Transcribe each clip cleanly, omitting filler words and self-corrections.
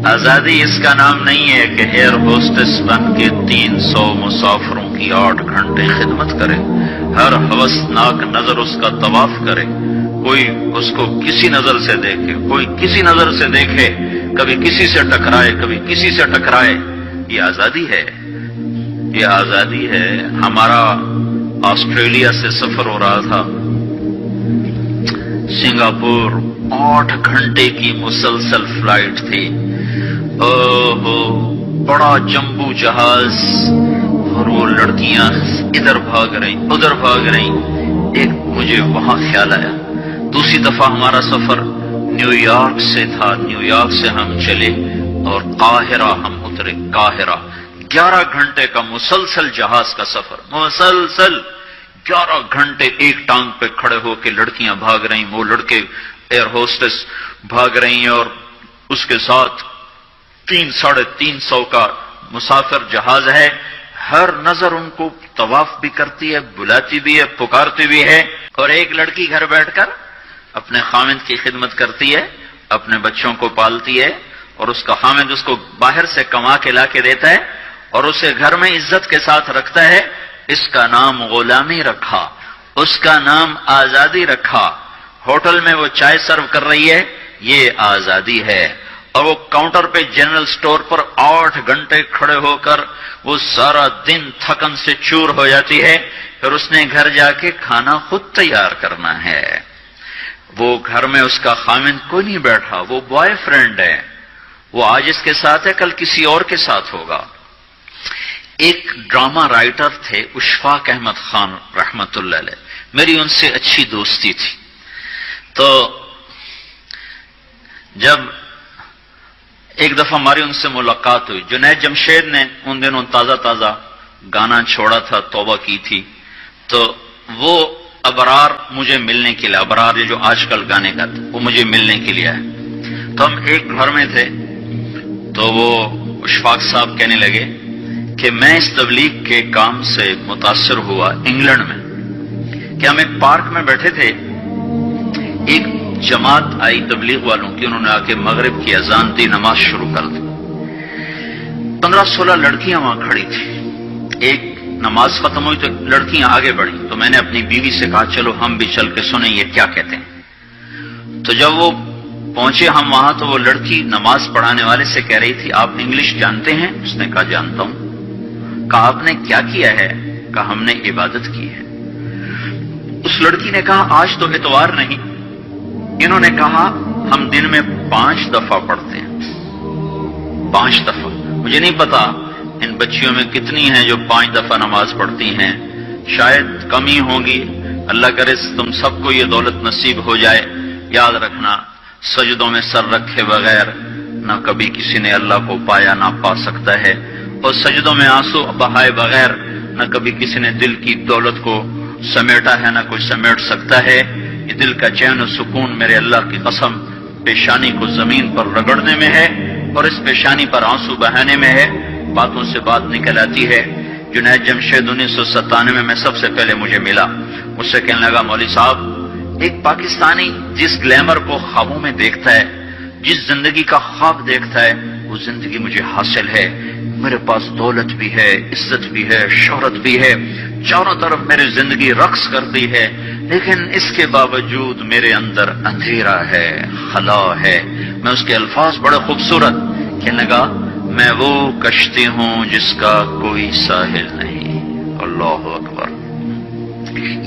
آزادی اس کا نام نہیں ہے کہ ایئر ہوسٹس بن کے 300 مسافروں کی 8 گھنٹے خدمت کرے، ہر ہوسناک نظر اس کا طواف کرے، کوئی اس کو کسی نظر سے دیکھے، کوئی کسی نظر سے دیکھے، کبھی کسی سے ٹکرائے، کبھی کسی سے ٹکرائے۔ یہ آزادی ہے، یہ آزادی ہے۔ ہمارا آسٹریلیا سے سفر ہو رہا تھا، سنگاپور 8 گھنٹے کی مسلسل فلائٹ تھی۔ بڑا جمبو جہاز، اور وہ لڑکیاں ادھر بھاگ رہی ادھر بھاگ رہی۔ ایک مجھے وہاں خیال آیا، دوسری دفعہ ہمارا سفر نیو یارک سے تھا، نیو یارک سے ہم چلے اور قاہرہ ہم اترے۔ قاہرہ 11 گھنٹے کا مسلسل جہاز کا سفر، مسلسل 11 گھنٹے ایک ٹانگ پہ کھڑے ہو کے لڑکیاں بھاگ رہی، وہ لڑکے ایئر ہوسٹس بھاگ رہی ہیں، اور اس کے ساتھ 300-350 کا مسافر جہاز ہے۔ ہر نظر ان کو طواف بھی کرتی ہے، بلاتی بھی ہے، پکارتی بھی ہے۔ اور ایک لڑکی گھر بیٹھ کر اپنے خاوند کی خدمت کرتی ہے، اپنے بچوں کو پالتی ہے، اور اس کا خاوند اس کو باہر سے کما کے لا کے دیتا ہے اور اسے گھر میں عزت کے ساتھ رکھتا ہے۔ اس کا نام غلامی رکھا، اس کا نام آزادی رکھا۔ ہوٹل میں وہ چائے سرو کر رہی ہے، یہ آزادی ہے۔ اور وہ کاؤنٹر پہ جنرل سٹور پر 8 گھنٹے کھڑے ہو کر وہ سارا دن تھکن سے چور ہو جاتی ہے، پھر اس نے گھر جا کے کھانا خود تیار کرنا ہے۔ وہ گھر میں اس کا خاوند کوئی نہیں بیٹھا، وہ بوائے فرینڈ ہے، وہ آج اس کے ساتھ ہے، کل کسی اور کے ساتھ ہوگا۔ ایک ڈرامہ رائٹر تھے اشفاق احمد خان رحمت اللہ علیہ، میری ان سے اچھی دوستی تھی۔ تو جب ایک دفعہ ہماری ان سے ملاقات ہوئی، جنید جمشید نے ان دنوں تازہ تازہ گانا چھوڑا تھا، توبہ کی تھی، تو وہ ابرار مجھے ملنے کے لیے، ابرار یہ جو آج کل گانے کا تھا، وہ مجھے ملنے کے لیے آئے۔ تو ہم ایک گھر میں تھے، تو وہ اشفاق صاحب کہنے لگے کہ میں اس تبلیغ کے کام سے متاثر ہوا انگلینڈ میں، کہ ہم ایک پارک میں بیٹھے تھے، ایک جماعت آئی تبلیغ والوں کی، انہوں نے آ کے مغرب کی اذان دی، نماز شروع کر دی۔ 15-16 لڑکیاں وہاں کھڑی تھی۔ ایک نماز ختم ہوئی تو لڑکیاں آگے بڑھی، تو میں نے اپنی بیوی سے کہا چلو ہم بھی چل کے سنیں یہ کیا کہتے ہیں۔ تو جب وہ پہنچے ہم وہاں، تو وہ لڑکی نماز پڑھانے والے سے کہہ رہی تھی آپ انگلش جانتے ہیں؟ اس نے کہا جانتا ہوں۔ کہا آپ نے کیا کیا ہے؟ کہا ہم نے عبادت کی ہے۔ اس لڑکی نے کہا آج تو اتوار نہیں۔ انہوں نے کہا ہم دن میں 5 دفعہ پڑھتے ہیں، 5 دفعہ۔ مجھے نہیں پتا ان بچیوں میں کتنی ہیں جو 5 دفعہ نماز پڑھتی ہیں، شاید کم ہی ہوں گی۔ اللہ کرے تم سب کو یہ دولت نصیب ہو جائے۔ یاد رکھنا، سجدوں میں سر رکھے بغیر نہ کبھی کسی نے اللہ کو پایا نہ پا سکتا ہے، اور سجدوں میں آنسو بہائے بغیر نہ کبھی کسی نے دل کی دولت کو سمیٹا ہے نہ کوئی سمیٹ سکتا ہے۔ یہ دل کا چین و سکون میرے اللہ کی قسم پیشانی کو زمین پر رگڑنے میں ہے، اور اس پیشانی پر آنسو بہانے میں ہے۔ باتوں سے بات نکل آتی ہے۔ جنید جمشید 1997 میں سب سے پہلے مجھے ملا، مجھ سے کہنے لگا مولوی صاحب ایک پاکستانی جس گلیمر کو خوابوں میں دیکھتا ہے، جس زندگی کا خواب دیکھتا ہے، وہ زندگی مجھے حاصل ہے۔ میرے پاس دولت بھی ہے، عزت بھی ہے، شہرت بھی ہے، چاروں طرف میری زندگی رقص کرتی ہے، لیکن اس کے باوجود میرے اندر اندھیرا ہے، خلا ہے۔ میں اس کے الفاظ بڑے خوبصورت، کہنے لگا میں وہ کشتی ہوں جس کا کوئی ساحل نہیں۔ اللہ اکبر۔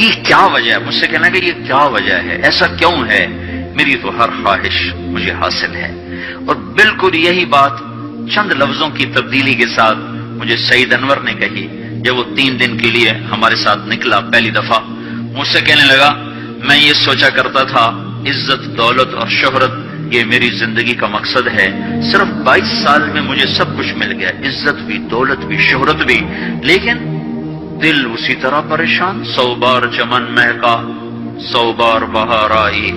یہ کیا وجہ ہے؟ مجھ سے کہنا کہ یہ کیا وجہ ہے، ایسا کیوں ہے؟ میری تو ہر خواہش مجھے حاصل ہے۔ اور بالکل یہی بات چند لفظوں کی تبدیلی کے ساتھ مجھے سعید انور نے کہی جب وہ 3 دن کے لیے ہمارے ساتھ نکلا پہلی دفعہ۔ مجھ سے کہنے لگا میں یہ سوچا کرتا تھا عزت، دولت اور شہرت یہ میری زندگی کا مقصد ہے، صرف 22 سال میں مجھے سب کچھ مل گیا، عزت بھی، دولت بھی، شہرت بھی، لیکن دل اسی طرح پریشان۔ 100 بار چمن مہکا، 100 بار بہار آئی،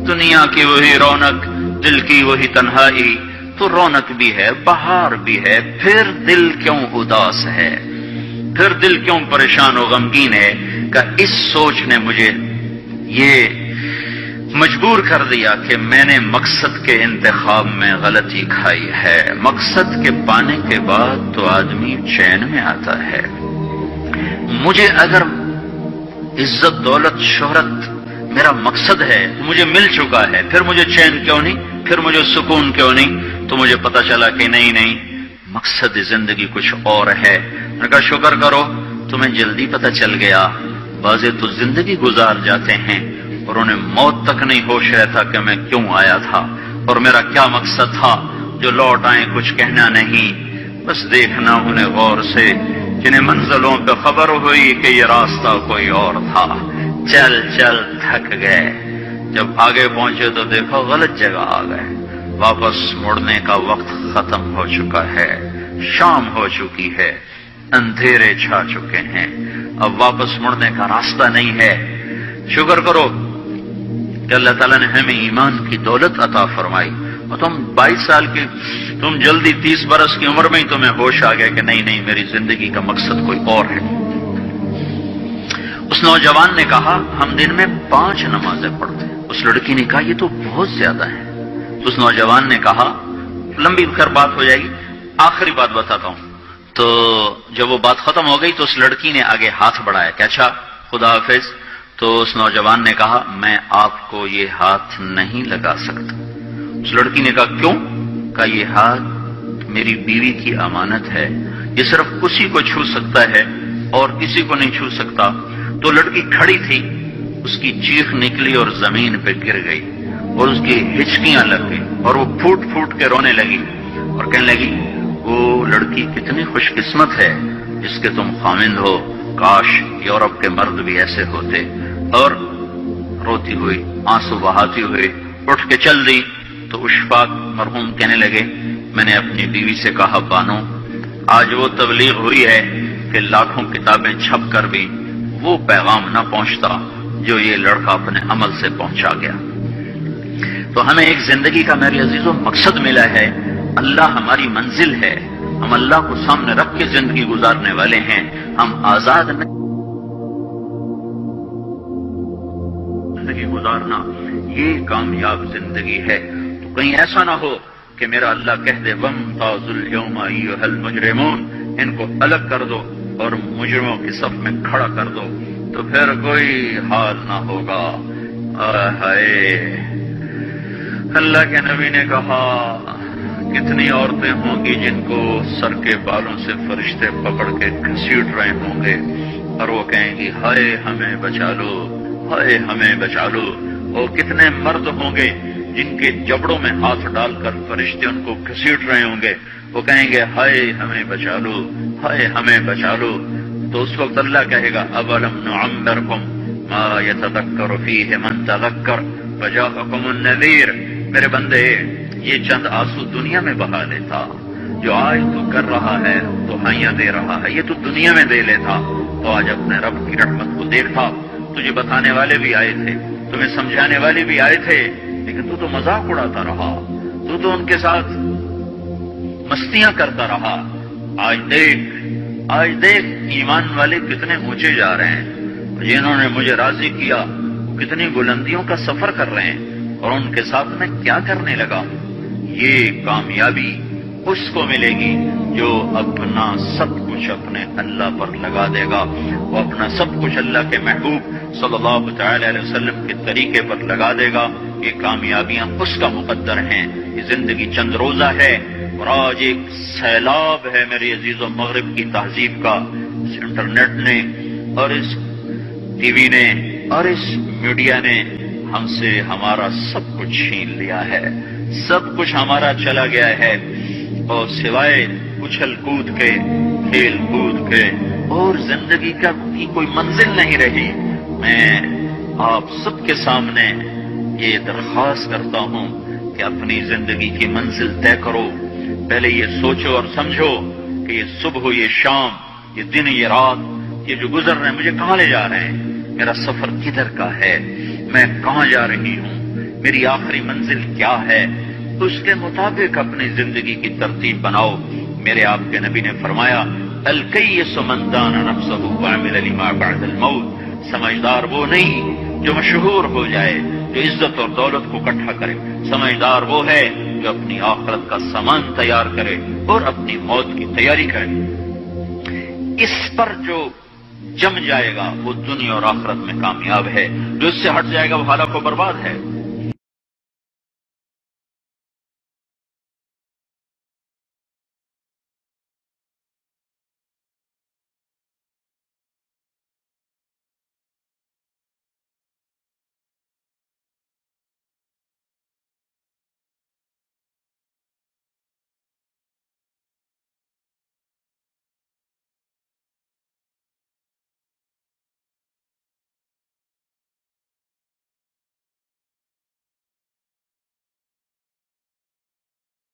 دنیا کی وہی رونق، دل کی وہی تنہائی، تو رونق بھی ہے، بہار بھی ہے، پھر دل کیوں اداس ہے، پھر دل کیوں پریشان و غمگین ہے؟ کہ اس سوچ نے مجھے یہ مجبور کر دیا کہ میں نے مقصد کے انتخاب میں غلطی کھائی ہے۔ مقصد کے پانے کے بعد تو آدمی چین میں آتا ہے۔ مجھے اگر عزت، دولت، شہرت میرا مقصد ہے تو مجھے مل چکا ہے، پھر مجھے چین کیوں نہیں، پھر مجھے سکون کیوں نہیں؟ تو مجھے پتا چلا کہ نہیں، مقصد زندگی کچھ اور ہے۔ میں نے کہا شکر کرو تمہیں جلدی پتا چل گیا۔ بعضے تو زندگی گزار جاتے ہیں اور انہیں موت تک نہیں ہوش رہتا کہ میں کیوں آیا تھا اور میرا کیا مقصد تھا۔ جو لوٹ آئیں کچھ کہنا نہیں، بس دیکھنا انہیں غور سے، جنہیں منزلوں پہ خبر ہوئی کہ یہ راستہ کوئی اور تھا، چل چل تھک گئے۔ جب آگے پہنچے تو دیکھو غلط جگہ آ گئے۔ واپس مڑنے کا وقت ختم ہو چکا ہے، شام ہو چکی ہے، اندھیرے چھا چکے ہیں، اب واپس مڑنے کا راستہ نہیں ہے۔ شکر کرو کہ اللہ تعالیٰ نے ہمیں ایمان کی دولت عطا فرمائی، اور تم 22 سال کی، تم جلدی 30 برس کی عمر میں ہی تمہیں ہوش آ گیا کہ نہیں میری زندگی کا مقصد کوئی اور ہے۔ اس نوجوان نے کہا ہم دن میں 5 نمازیں پڑھتے ہیں۔ اس لڑکی نے کہا یہ تو بہت زیادہ ہے۔ اس نوجوان نے کہا، لمبی خیر بات ہو جائے گی، آخری بات بتاتا ہوں۔ تو جب وہ بات ختم ہو گئی تو اس لڑکی نے آگے ہاتھ بڑھایا کہ اچھا خدا حافظ۔ تو اس نوجوان نے کہا میں آپ کو یہ ہاتھ نہیں لگا سکتا۔ اس لڑکی نے کہا کیوں؟ کہا یہ ہاتھ میری بیوی کی امانت ہے، یہ صرف اسی کو چھو سکتا ہے اور کسی کو نہیں چھو سکتا۔ تو لڑکی کھڑی تھی، اس کی چیخ نکلی اور زمین پہ گر گئی اور اس کی ہچکیاں لگ گئی اور وہ پھوٹ پھوٹ کے رونے لگی اور کہنے لگی وہ لڑکی کتنی خوش قسمت ہے جس کے تم خامند ہو، کاش یورپ کے مرد بھی ایسے ہوتے۔ اور روتی ہوئی، آنسو بہاتی ہوئی اٹھ کے چل دی۔ تو اشفاق مرحوم کہنے لگے میں نے اپنی بیوی سے کہا بانو آج وہ تبلیغ ہوئی ہے کہ لاکھوں کتابیں چھپ کر بھی وہ پیغام نہ پہنچتا جو یہ لڑکا اپنے عمل سے پہنچا گیا۔ تو ہمیں ایک زندگی کا میرے عزیزوں مقصد ملا ہے، اللہ ہماری منزل ہے، ہم اللہ کو سامنے رکھ کے زندگی گزارنے والے ہیں، ہم آزاد نہیں۔ زندگی گزارنا یہ کامیاب زندگی ہے۔ تو کہیں ایسا نہ ہو کہ میرا اللہ کہہ دے وَامْتَازُوا الْيَوْمَ أَيُّهَا الْمُجْرِمُونَ، ان کو الگ کر دو اور مجرموں کی صف میں کھڑا کر دو، تو پھر کوئی حال نہ ہوگا۔ ہائے اللہ کے نبی نے کہا کتنی عورتیں ہوں گی جن کو سر کے بالوں سے فرشتے پکڑ کے گھسیٹ رہے ہوں گے اور وہ کہیں گی ہائے ہمیں بچا لو، ہائے ہمیں بچا لو۔ اور کتنے مرد ہوں گے جن کے جبڑوں میں ہاتھ ڈال کر فرشتے ان کو گھسیٹ رہے ہوں گے، وہ کہیں گے ہائے ہمیں بچا لو، ہائے ہمیں بچا لو۔ تو اس وقت اللہ کہے گا اولم نعمرکم ما یتذکر فیہ من تذکر وجاءکم النذیر، میرے بندے یہ چند آنسو دنیا میں بہا لیتا، جو آج تو کر رہا ہے دہائیاں دے رہا ہے، یہ تو دنیا میں دے لیتا تو آج اپنے رب کی رحمت کو دیکھتا۔ تجھے بتانے والے بھی آئے تھے، تمہیں سمجھانے والے بھی آئے تھے، لیکن تو مذاق اڑاتا رہا، تو ان کے ساتھ مستیاں کرتا رہا۔ آج دیکھ ایمان والے کتنے اونچے جا رہے ہیں، جنہوں نے مجھے راضی کیا کتنی بلندیوں کا سفر کر رہے ہیں، اور ان کے ساتھ میں کیا کرنے لگا۔ یہ کامیابی اس کو ملے گی جو اپنا سب کچھ اپنے اللہ پر لگا دے گا، وہ اپنا سب کچھ اللہ کے محبوب صلی اللہ تعالی علیہ وسلم کے طریقے پر لگا دے گا۔ یہ کامیابیاں اس کا مقدر ہیں۔ یہ زندگی چند روزہ ہے، اور آج ایک سیلاب ہے میری عزیزوں مغرب کی تہذیب کا، اس انٹرنیٹ نے اور اس ٹی وی نے اور اس میڈیا نے ہم سے ہمارا سب کچھ چھین لیا ہے، سب کچھ ہمارا چلا گیا ہے، اور سوائے اچھل کود کے، کھیل کود کے، اور زندگی کا کوئی منزل نہیں رہی۔ میں آپ سب کے سامنے یہ درخواست کرتا ہوں کہ اپنی زندگی کی منزل طے کرو۔ پہلے یہ سوچو اور سمجھو کہ یہ صبح، یہ شام، یہ دن، یہ رات، یہ جو گزر رہے ہیں مجھے کہاں لے جا رہے ہیں، میرا سفر کدھر کا ہے، میں کہاں جا رہی ہوں، میری آخری منزل کیا ہے۔ اس کے مطابق اپنی زندگی کی ترتیب بناؤ۔ میرے آپ کے نبی نے فرمایا الکیس من دان نفسہ وعمل لما بعد الموت، سمجھدار وہ نہیں جو مشہور ہو جائے جو عزت اور دولت کو اکٹھا کرے، سمجھدار وہ ہے جو اپنی آخرت کا سامان تیار کرے اور اپنی موت کی تیاری کرے۔ اس پر جو جم جائے گا وہ دنیا اور آخرت میں کامیاب ہے، جو اس سے ہٹ جائے گا وہ ہلاک و برباد ہے۔